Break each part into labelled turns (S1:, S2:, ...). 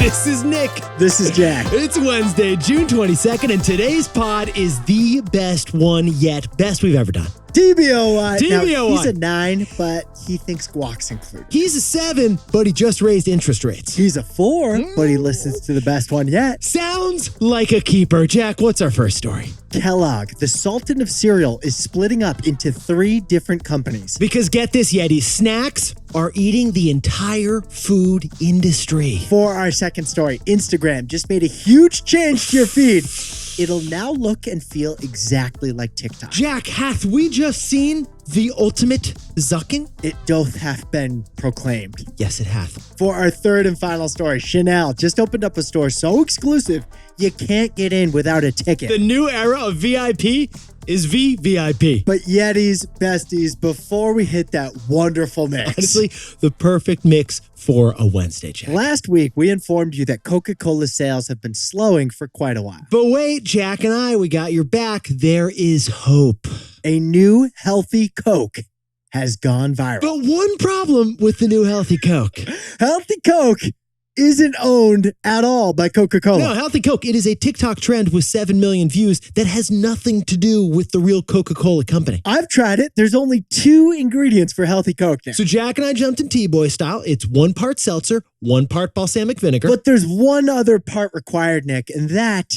S1: This is Nick.
S2: This is Jack.
S1: It's Wednesday, June 22nd, and today's pod is the best one yet. Best we've ever done.
S2: DBOY. Now,
S1: DBOY.
S2: he's a 9, but he thinks guac's included.
S1: He's a 7, but he just raised interest rates.
S2: He's a 4, but he listens to the best one yet.
S1: Sounds like a keeper. Jack, what's our first story?
S2: Kellogg, the sultan of cereal, is splitting up into 3 different companies.
S1: Because get this, Yeti, snacks are eating the entire food industry.
S2: For our second story, Instagram just made a huge change to your feed. It'll now look and feel exactly like TikTok.
S1: Jack, hath we just seen the ultimate zucking?
S2: It doth have been proclaimed.
S1: Yes, it hath.
S2: For our third and final story, Chanel just opened up a store so exclusive, you can't get in without a ticket.
S1: The new era of VIP is VVIP.
S2: But Yetis, besties, before we hit that wonderful mix.
S1: Honestly, the perfect mix for a Wednesday, Jack.
S2: Last week, we informed you that Coca-Cola sales have been slowing for quite a while.
S1: But wait, Jack and we got your back. There is hope.
S2: A new healthy Coke has gone viral.
S1: But one problem with the new Healthy Coke.
S2: Healthy Coke isn't owned at all by Coca-Cola.
S1: No, Healthy Coke, it is a TikTok trend with 7 million views that has nothing to do with the real Coca-Cola company.
S2: I've tried it. There's only 2 ingredients for Healthy Coke now.
S1: So Jack and I jumped in T-Boy style. It's 1 part seltzer, 1 part balsamic vinegar.
S2: But there's one other part required, Nick, and that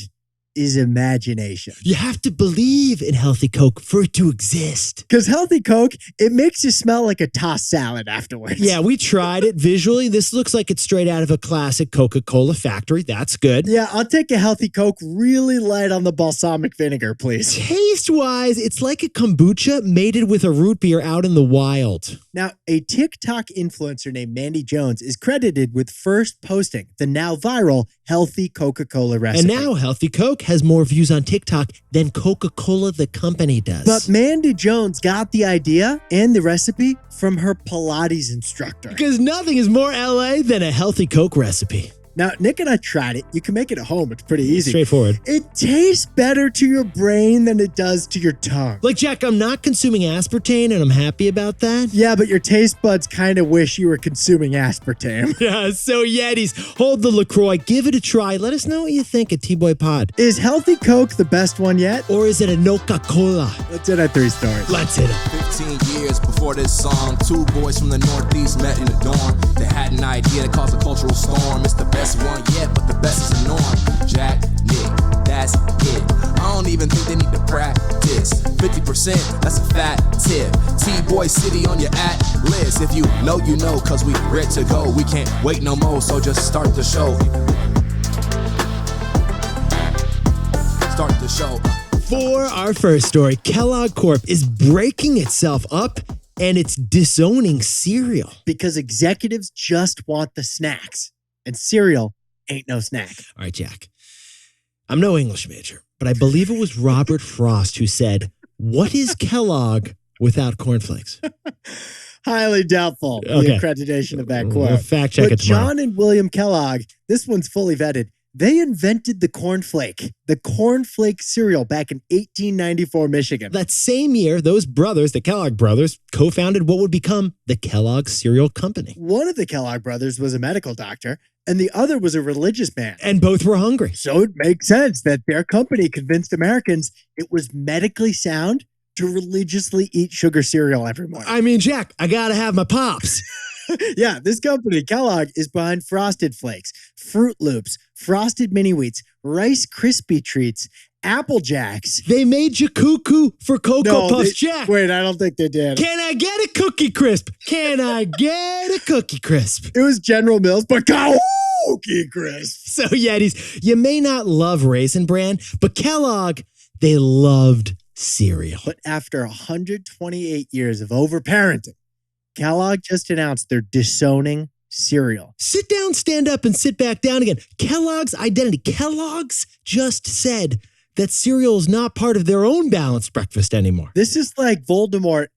S2: is imagination.
S1: You have to believe in Healthy Coke for it to exist.
S2: Because Healthy Coke, it makes you smell like a tossed salad afterwards.
S1: Yeah, we tried it visually. This looks like it's straight out of a classic Coca-Cola factory. That's good.
S2: Yeah, I'll take a Healthy Coke really light on the balsamic vinegar, please.
S1: Taste-wise, it's like a kombucha mated with a root beer out in the wild.
S2: Now, a TikTok influencer named Mandy Jones is credited with first posting the now viral Healthy Coca-Cola recipe.
S1: And now Healthy Coke has more views on TikTok than Coca-Cola the company does.
S2: But Mandy Jones got the idea and the recipe from her Pilates instructor.
S1: Because nothing is more LA than a Healthy Coke recipe.
S2: Now, Nick and I tried it. You can make it at home. It's pretty easy.
S1: Straightforward.
S2: It tastes better to your brain than it does to your tongue.
S1: Like, Jack, I'm not consuming aspartame, and I'm happy about that.
S2: Yeah, but your taste buds kind of wish you were consuming aspartame.
S1: Yeah, so Yetis, hold the LaCroix, give it a try. Let us know what you think at T-Boy Pod.
S2: Is Healthy Coke the best one yet?
S1: Or is it a Coca-Cola?
S2: Let's hit our 3 stories.
S1: Let's hit it.
S3: 15 years before this song, 2 boys from the Northeast met in the dorm. They had an idea that caused a cultural storm. It's the best one yet, but the best is the norm. Jack, Nick, that's it. I don't even think they need to practice. 50%, that's a fat tip. T-Boy City on your list. If you know, you know, cause we ready to go. We can't wait no more, so just start the show. Start the show.
S1: For our first story, Kellogg Corp is breaking itself up and it's disowning cereal.
S2: Because executives just want the snacks, and cereal ain't no snack.
S1: All right, Jack. I'm no English major, but I believe it was Robert Frost who said, "What is Kellogg without cornflakes?"
S2: Highly doubtful the accreditation of that
S1: We'll
S2: quote.
S1: fact check
S2: But
S1: it tomorrow.
S2: John and William Kellogg, this one's fully vetted. They invented the cornflake cereal back in 1894 Michigan.
S1: That same year, those brothers, the Kellogg brothers, co-founded what would become the Kellogg Cereal Company.
S2: One of the Kellogg brothers was a medical doctor, and the other was a religious man.
S1: And both were hungry.
S2: So it makes sense that their company convinced Americans it was medically sound to religiously eat sugar cereal every morning.
S1: I mean, Jack, I gotta have my Pops.
S2: Yeah, this company, Kellogg, is behind Frosted Flakes, Fruit Loops, Frosted Mini Wheats, Rice Krispie Treats, Apple Jacks.
S1: They made you cuckoo for Cocoa Puffs, Jack.
S2: Wait, I don't think they did.
S1: Can I get a Cookie Crisp? Can I get a Cookie Crisp?
S2: It was General Mills, but Cookie Crisp.
S1: So, Yetis, you may not love Raisin Bran, but Kellogg, they loved cereal.
S2: But after 128 years of overparenting, Kellogg just announced they're disowning cereal.
S1: Sit down, stand up, and sit back down again. Kellogg's identity. Kellogg's just said that cereal is not part of their own balanced breakfast anymore.
S2: This is like Voldemort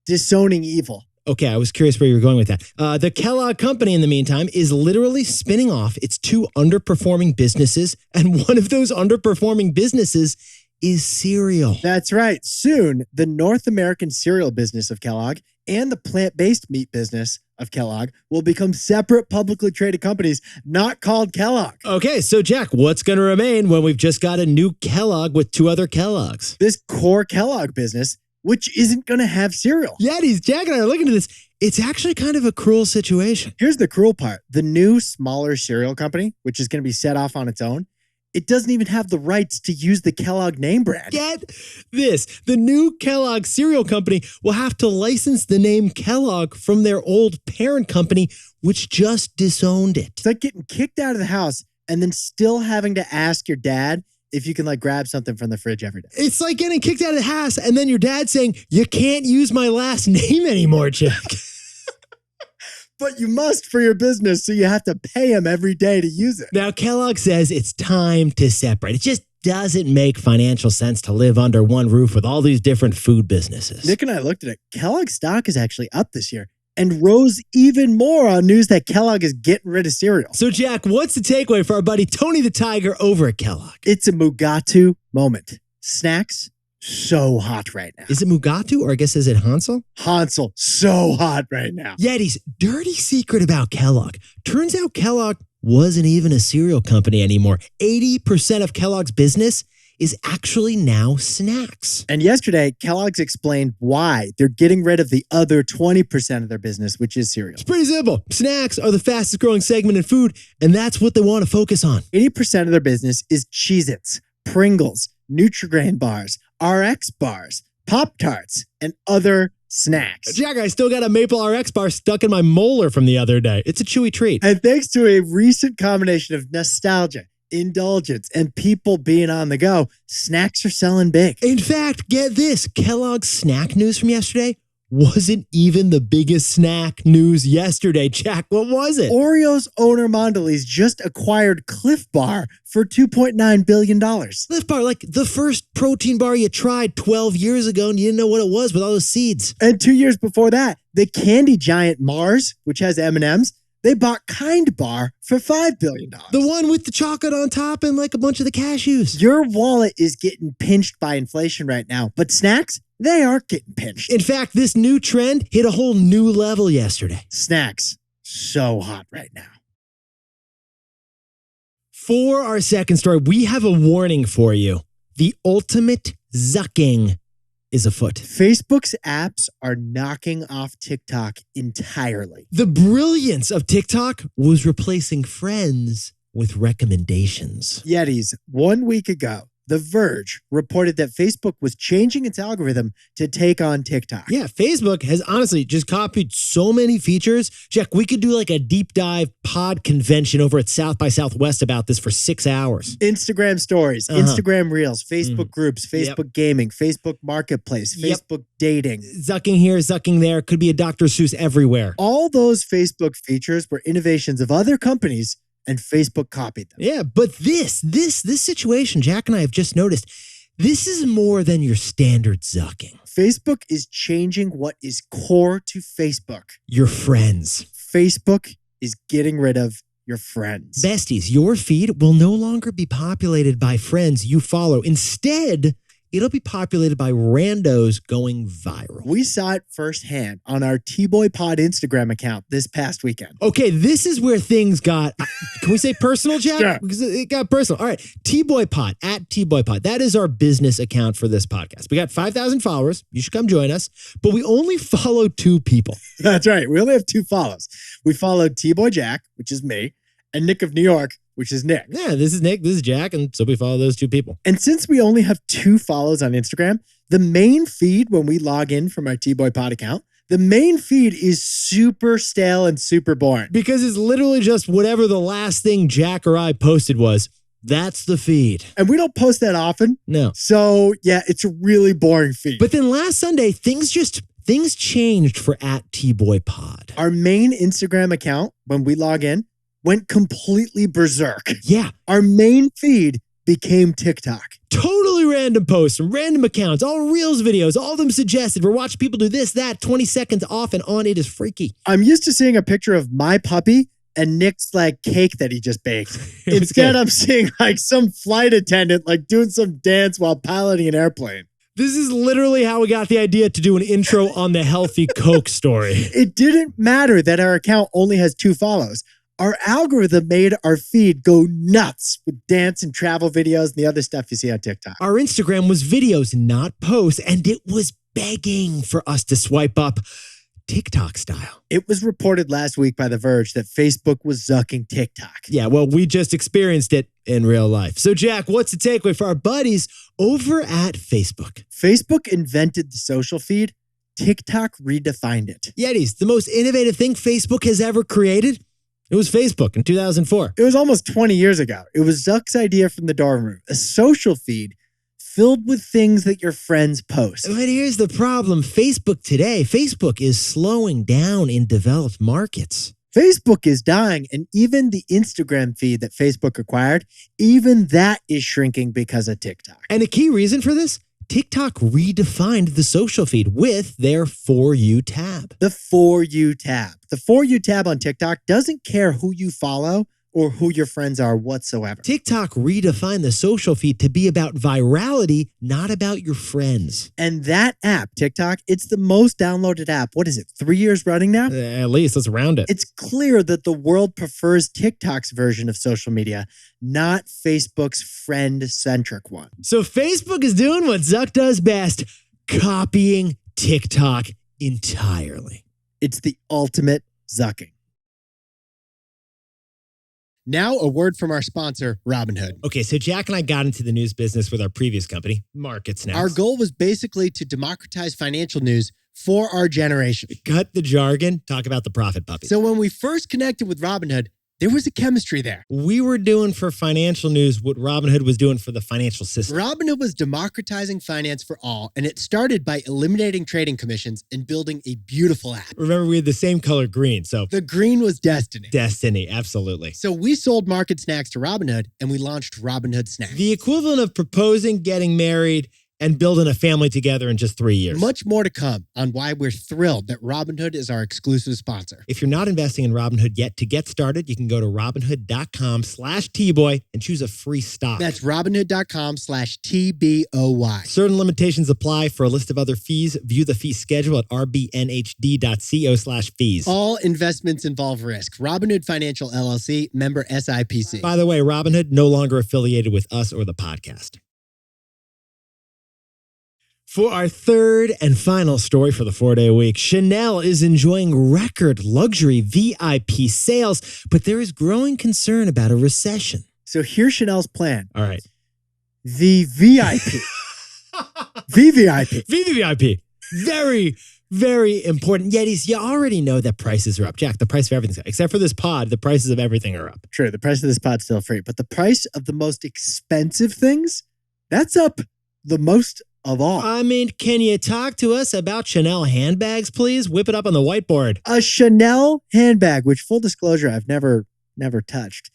S2: disowning evil.
S1: Okay, I was curious where you were going with that. The Kellogg Company, in the meantime, is literally spinning off its 2 underperforming businesses, and one of those underperforming businesses is cereal.
S2: That's right. Soon, the North American cereal business of Kellogg and the plant-based meat business of Kellogg will become separate publicly traded companies not called Kellogg.
S1: Okay, so Jack, what's going to remain when we've just got a new Kellogg with two other Kellogg's?
S2: This core Kellogg business, which isn't going to have cereal.
S1: Yetis, Jack and I are looking at this. It's actually kind of a cruel situation.
S2: Here's the cruel part. The new, smaller cereal company, which is going to be set off on its own, it doesn't even have the rights to use the Kellogg name brand.
S1: Get this. The new Kellogg cereal company will have to license the name Kellogg from their old parent company, which just disowned it.
S2: It's like getting kicked out of the house and then still having to ask your dad if you can grab something from the fridge every day.
S1: It's like getting kicked out of the house and then your dad saying, you can't use my last name anymore, Jack.
S2: But you must for your business, so you have to pay him every day to use it.
S1: Now, Kellogg says it's time to separate. It just doesn't make financial sense to live under one roof with all these different food businesses.
S2: Nick and I looked at it. Kellogg's stock is actually up this year and rose even more on news that Kellogg is getting rid of cereal.
S1: So, Jack, what's the takeaway for our buddy Tony the Tiger over at Kellogg?
S2: It's a Mugatu moment. Snacks, so hot right now.
S1: Is it Mugatu or I guess is it Hansel?
S2: Hansel, so hot right now.
S1: Yetis, dirty secret about Kellogg. Turns out Kellogg wasn't even a cereal company anymore. 80% of Kellogg's business is actually now snacks.
S2: And yesterday, Kellogg's explained why they're getting rid of the other 20% of their business, which is cereal.
S1: It's pretty simple. Snacks are the fastest growing segment in food, and that's what they want to focus on.
S2: 80% of their business is Cheez-Its, Pringles, Nutri-Grain bars, RX bars, Pop-Tarts, and other snacks.
S1: Jack, I still got a Maple RX bar stuck in my molar from the other day. It's a chewy treat.
S2: And thanks to a recent combination of nostalgia, indulgence, and people being on the go, snacks are selling big.
S1: In fact, get this. Kellogg's snack news from yesterday wasn't even the biggest snack news yesterday. Jack, what was it?
S2: Oreo's owner Mondelez just acquired Cliff Bar for $2.9 billion.
S1: Cliff Bar, like the first protein bar you tried 12 years ago and you didn't know what it was with all those seeds.
S2: And 2 years before that, the candy giant Mars, which has M&Ms, they bought Kind Bar for $5 billion.
S1: The one with the chocolate on top and like a bunch of the cashews.
S2: Your wallet is getting pinched by inflation right now, but snacks, they aren't getting pinched.
S1: In fact, this new trend hit a whole new level yesterday.
S2: Snacks, so hot right now.
S1: For our second story, we have a warning for you. The ultimate zucking is afoot.
S2: Facebook's apps are knocking off TikTok entirely.
S1: The brilliance of TikTok was replacing friends with recommendations.
S2: Yetis, 1 week ago, The Verge reported that Facebook was changing its algorithm to take on TikTok.
S1: Yeah, Facebook has honestly just copied so many features. Jack, we could do like a deep dive pod convention over at South by Southwest about this for 6 hours.
S2: Instagram stories, Instagram Reels, Facebook groups, Facebook gaming, Facebook Marketplace, Facebook dating.
S1: Zucking here, zucking there, could be a Dr. Seuss everywhere.
S2: All those Facebook features were innovations of other companies, and Facebook copied them.
S1: Yeah, but this situation, Jack and I have just noticed, this is more than your standard zucking.
S2: Facebook is changing what is core to Facebook.
S1: Your friends.
S2: Facebook is getting rid of your friends.
S1: Besties, your feed will no longer be populated by friends you follow. Instead, it'll be populated by randos going viral.
S2: We saw it firsthand on our T-Boy Pod Instagram account this past weekend.
S1: Okay, this is where things got, can we say personal, Jack?
S2: Sure.
S1: Because it got personal. All right, T-Boy Pod, at T-Boy Pod. That is our business account for this podcast. We got 5,000 followers. You should come join us. But we only follow 2 people.
S2: That's right. We only have 2 follows. We followed T-Boy Jack, which is me, and Nick of New York, which is Nick.
S1: Yeah, this is Nick, this is Jack, and so we follow those 2 people.
S2: And since we only have 2 follows on Instagram, the main feed when we log in from our T-Boy Pod account, the main feed is super stale and super boring.
S1: Because it's literally just whatever the last thing Jack or I posted was. That's the feed.
S2: And we don't post that often.
S1: No.
S2: So yeah, it's a really boring feed.
S1: But then last Sunday, things changed for at T-Boy Pod.
S2: Our main Instagram account, when we log in, went completely berserk.
S1: Yeah.
S2: Our main feed became TikTok.
S1: Totally random posts from random accounts, all Reels videos, all of them suggested. We're watching people do this, that, 20 seconds off and on. It is freaky.
S2: I'm used to seeing a picture of my puppy and Nick's cake that he just baked. Instead, I'm seeing some flight attendant doing some dance while piloting an airplane.
S1: This is literally how we got the idea to do an intro on the healthy Coke story.
S2: It didn't matter that our account only has 2 follows. Our algorithm made our feed go nuts with dance and travel videos and the other stuff you see on TikTok.
S1: Our Instagram was videos, not posts, and it was begging for us to swipe up TikTok style.
S2: It was reported last week by The Verge that Facebook was zucking TikTok.
S1: Yeah, well, we just experienced it in real life. So, Jack, what's the takeaway for our buddies over at Facebook?
S2: Facebook invented the social feed. TikTok redefined it.
S1: Yetis, the most innovative thing Facebook has ever created? It was Facebook in 2004.
S2: It was almost 20 years ago. It was Zuck's idea from the dorm room, a social feed filled with things that your friends post.
S1: But here's the problem. Facebook is slowing down in developed markets.
S2: Facebook is dying, and even the Instagram feed that Facebook acquired, even that is shrinking because of TikTok.
S1: And a key reason for this? TikTok redefined the social feed with their For You tab.
S2: The For You tab. The For You tab on TikTok doesn't care who you follow or who your friends are whatsoever.
S1: TikTok redefined the social feed to be about virality, not about your friends.
S2: And that app, TikTok, it's the most downloaded app. What is it, 3 years running now?
S1: At least, let's round it.
S2: It's clear that the world prefers TikTok's version of social media, not Facebook's friend-centric one.
S1: So Facebook is doing what Zuck does best, copying TikTok entirely.
S2: It's the ultimate zucking. Now, a word from our sponsor, Robinhood.
S1: Okay, so Jack and I got into the news business with our previous company, Markets Next.
S2: Our goal was basically to democratize financial news for our generation.
S1: Cut the jargon, talk about the profit puppies.
S2: So when we first connected with Robinhood, there was a chemistry there.
S1: We were doing for financial news what Robinhood was doing for the financial system.
S2: Robinhood was democratizing finance for all, and it started by eliminating trading commissions and building a beautiful app.
S1: Remember, we had the same color green, so...
S2: The green was destiny.
S1: Destiny, absolutely.
S2: So we sold Market Snacks to Robinhood, and we launched Robinhood Snacks.
S1: The equivalent of proposing, getting married, and building a family together in just 3 years.
S2: Much more to come on why we're thrilled that Robinhood is our exclusive sponsor.
S1: If you're not investing in Robinhood yet, to get started, you can go to Robinhood.com/TBoy and choose a free stock.
S2: That's Robinhood.com/TBOY.
S1: Certain limitations apply. For a list of other fees, view the fee schedule at rbnhd.co/fees.
S2: All investments involve risk. Robinhood Financial LLC, member SIPC.
S1: By the way, Robinhood no longer affiliated with us or the podcast. For our third and final story for the 4-day week, Chanel is enjoying record luxury VIP sales, but there is growing concern about a recession.
S2: So here's Chanel's plan.
S1: All right.
S2: VVIP. VVIP.
S1: VVIP. Very, very important. Yetis, you already know that prices are up. Jack, the price of everything's up. Except for this pod, the prices of everything are up.
S2: True, the price of this pod's still free, but the price of the most expensive things, that's up the most of all.
S1: I mean, can you talk to us about Chanel handbags, please? Whip it up on the whiteboard.
S2: A Chanel handbag, which full disclosure, I've never touched.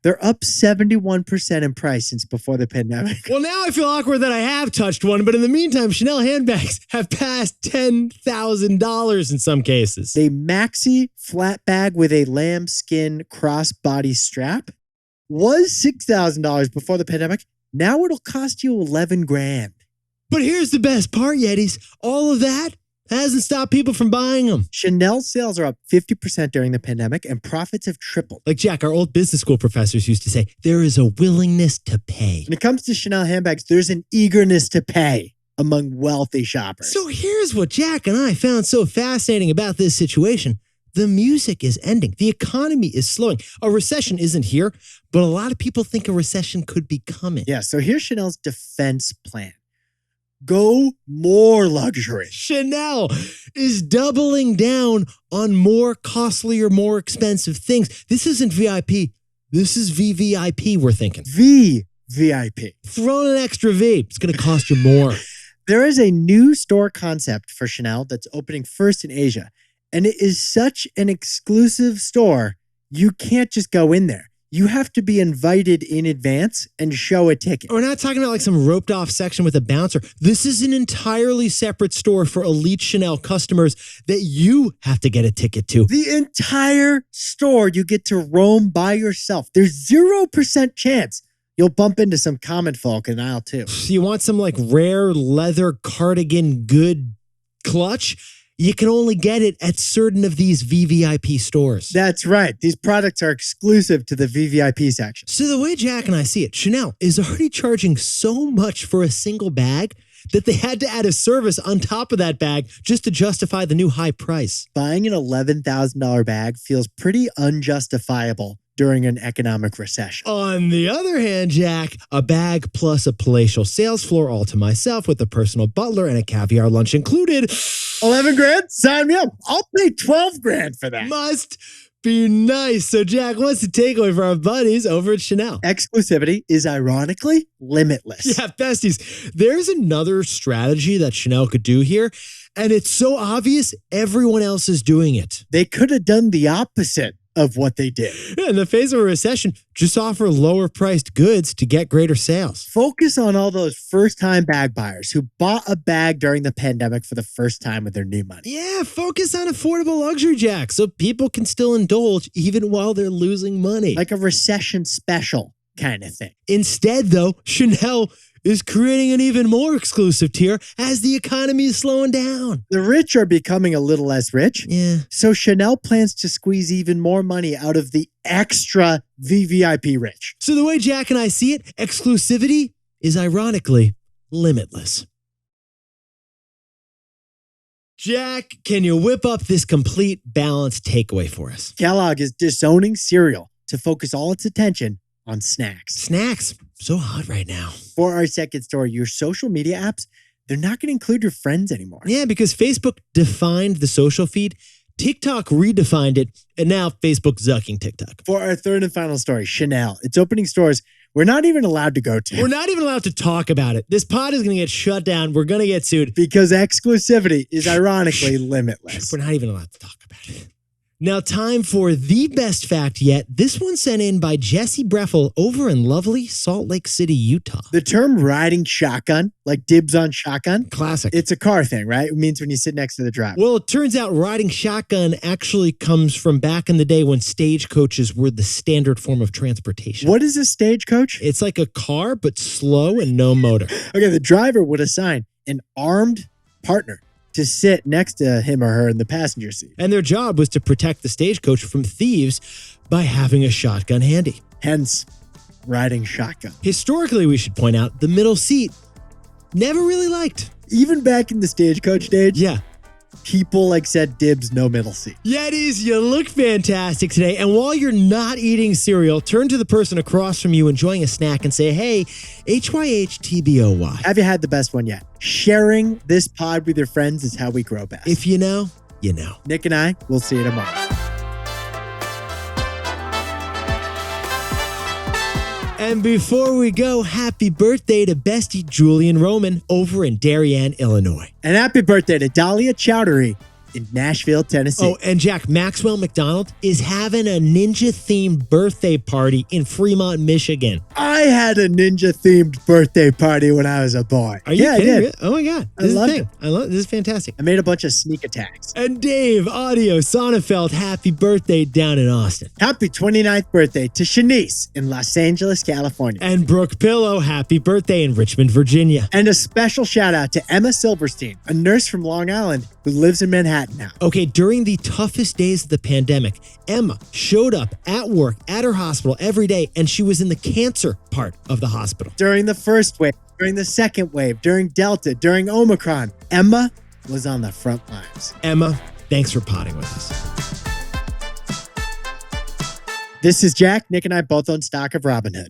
S2: They're up 71% in price since before the pandemic.
S1: Well, now I feel awkward that I have touched one, but in the meantime, Chanel handbags have passed $10,000 in some cases.
S2: A maxi flat bag with a lambskin crossbody strap was $6,000 before the pandemic. Now it'll cost you $11,000.
S1: But here's the best part, Yetis. All of that hasn't stopped people from buying them.
S2: Chanel sales are up 50% during the pandemic, and profits have tripled.
S1: Like Jack, our old business school professors used to say, there is a willingness to pay.
S2: When it comes to Chanel handbags, there's an eagerness to pay among wealthy shoppers.
S1: So here's what Jack and I found so fascinating about this situation. The music is ending. The economy is slowing. A recession isn't here, but a lot of people think a recession could be coming.
S2: Yeah, so here's Chanel's defense plan. Go more luxury.
S1: Chanel is doubling down on more costlier, more expensive things. This isn't VIP. This is VVIP, we're thinking.
S2: VVIP.
S1: Throw in an extra V. It's going to cost you more.
S2: There is a new store concept for Chanel that's opening first in Asia. And it is such an exclusive store, you can't just go in there. You have to be invited in advance and show a ticket.
S1: We're not talking about like some roped off section with a bouncer. This is an entirely separate store for elite Chanel customers that you have to get a ticket to.
S2: The entire store you get to roam by yourself. There's 0% chance You'll bump into some common folk in aisle 2.
S1: So you want some like rare leather cardigan good clutch? You can only get it at certain of these VVIP stores.
S2: That's right. These products are exclusive to the VVIP section.
S1: So the way Jack and I see it, Chanel is already charging so much for a single bag that they had to add a service on top of that bag just to justify the new high price.
S2: Buying an $11,000 bag feels pretty unjustifiable during an economic recession.
S1: On the other hand, Jack, a bag plus a palatial sales floor all to myself with a personal butler and a caviar lunch included.
S2: 11 grand? Sign me up. I'll pay 12 grand for that.
S1: Must be nice. So Jack, what's the takeaway for our buddies over at Chanel?
S2: Exclusivity is ironically limitless.
S1: Yeah, besties, there's another strategy that Chanel could do here, and it's so obvious everyone else is doing it.
S2: They could have done the opposite of what they did.
S1: In the face of a recession, just offer lower priced goods to get greater sales.
S2: Focus on all those first-time bag buyers who bought a bag during the pandemic for the first time with their new money.
S1: Yeah, focus on affordable luxury, Jack, so people can still indulge even while they're losing money.
S2: Like a recession special kind of thing.
S1: Instead, though, Chanel is creating an even more exclusive tier as the economy is slowing down.
S2: The rich are becoming a little less rich.
S1: Yeah.
S2: So Chanel plans to squeeze even more money out of the extra VVIP rich.
S1: So the way Jack and I see it, exclusivity is ironically limitless. Jack, can you whip up this complete balanced takeaway for us?
S2: Kellogg is disowning cereal to focus all its attention on snacks.
S1: Snacks, so hot right now.
S2: For our second story, your social media apps, they're not going to include your friends anymore.
S1: Yeah, because Facebook defined the social feed, TikTok redefined it, and now Facebook's zucking TikTok.
S2: For our third and final story, Chanel, it's opening stores we're not even allowed to go to.
S1: We're not even allowed to talk about it. This pod is going to get shut down. We're going to get sued.
S2: Because exclusivity is ironically limitless.
S1: We're not even allowed to talk about it. Now, time for the best fact yet. This one sent in by Jesse Breffel over in lovely Salt Lake City, Utah.
S2: The term riding shotgun, like dibs on shotgun,
S1: Classic.
S2: it's a car thing, right? It means when you sit next to the driver.
S1: Well, it turns out riding shotgun actually comes from back in the day when stagecoaches were the standard form of transportation.
S2: What is a stagecoach?
S1: It's like a car, but slow and no motor.
S2: Okay, the driver would assign an armed partner to sit next to him or her in the passenger seat.
S1: And their job was to protect the stagecoach from thieves by having a shotgun handy.
S2: Hence, riding shotgun.
S1: Historically, we should point out, the middle seat never really liked.
S2: Even back in the stagecoach stage,
S1: Yeah.
S2: people like said dibs, no middle seat.
S1: Yetis, you look fantastic today. And while you're not eating cereal, turn to the person across from you enjoying a snack and say, hey, HYHTBOY.
S2: Have you had the best one yet? Sharing this pod with your friends is how we grow best.
S1: If you know, you know.
S2: Nick and I, we'll see you tomorrow.
S1: And before we go, happy birthday to bestie Julian Roman over in Darien, Illinois.
S2: And happy birthday to Dahlia Chowdhury in Nashville, Tennessee.
S1: Oh, and Jack, Maxwell McDonald is having a ninja-themed birthday party in Fremont, Michigan.
S2: I had a ninja-themed birthday party when I was a boy.
S1: Are you
S2: yeah,
S1: kidding
S2: I
S1: me?
S2: did.
S1: Oh my God.
S2: I loved it.
S1: This is fantastic.
S2: I made a bunch of sneak attacks.
S1: And Dave Audio Sonnefeld, happy birthday down in Austin.
S2: Happy 29th birthday to Shanice in Los Angeles, California.
S1: And Brooke Pillow, happy birthday in Richmond, Virginia.
S2: And a special shout out to Emma Silverstein, a nurse from Long Island who lives in Manhattan now.
S1: Okay, during the toughest days of the pandemic, Emma showed up at work at her hospital every day, and she was in the cancer part of the hospital.
S2: During the first wave, during the second wave, during Delta, during Omicron, Emma was on the front lines.
S1: Emma, thanks for potting with us.
S2: This is Jack. Nick and I both own stock of Robinhood.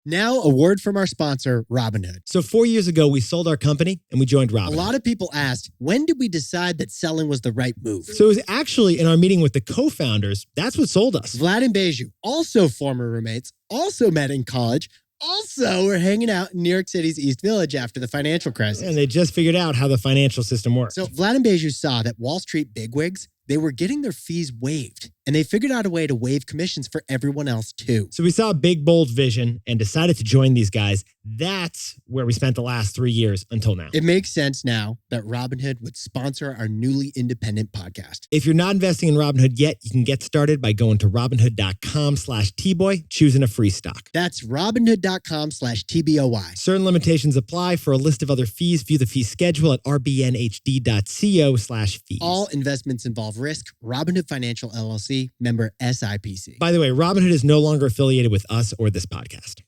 S2: Now, a word from our sponsor, Robinhood.
S1: So 4 years ago, we sold our company and we joined Robinhood.
S2: A lot of people asked, when did we decide that selling was the right move?
S1: So it was actually in our meeting with the co-founders, that's what sold us.
S2: Vlad and Beju, also former roommates, also met in college, also were hanging out in New York City's East Village after the financial crisis.
S1: And they just figured out how the financial system works.
S2: So Vlad and Beju saw that Wall Street bigwigs, they were getting their fees waived, and they figured out a way to waive commissions for everyone else too.
S1: So we saw a big, bold vision and decided to join these guys. That's where we spent the last 3 years until now.
S2: It makes sense now that Robinhood would sponsor our newly independent podcast.
S1: If you're not investing in Robinhood yet, you can get started by going to Robinhood.com/TBoy, choosing a free stock.
S2: That's Robinhood.com/TBOY.
S1: Certain limitations apply. For a list of other fees, view the fee schedule at rbnhd.co/fees.
S2: All investments involve risk. Robinhood Financial LLC, member SIPC.
S1: By the way, Robinhood is no longer affiliated with us or this podcast.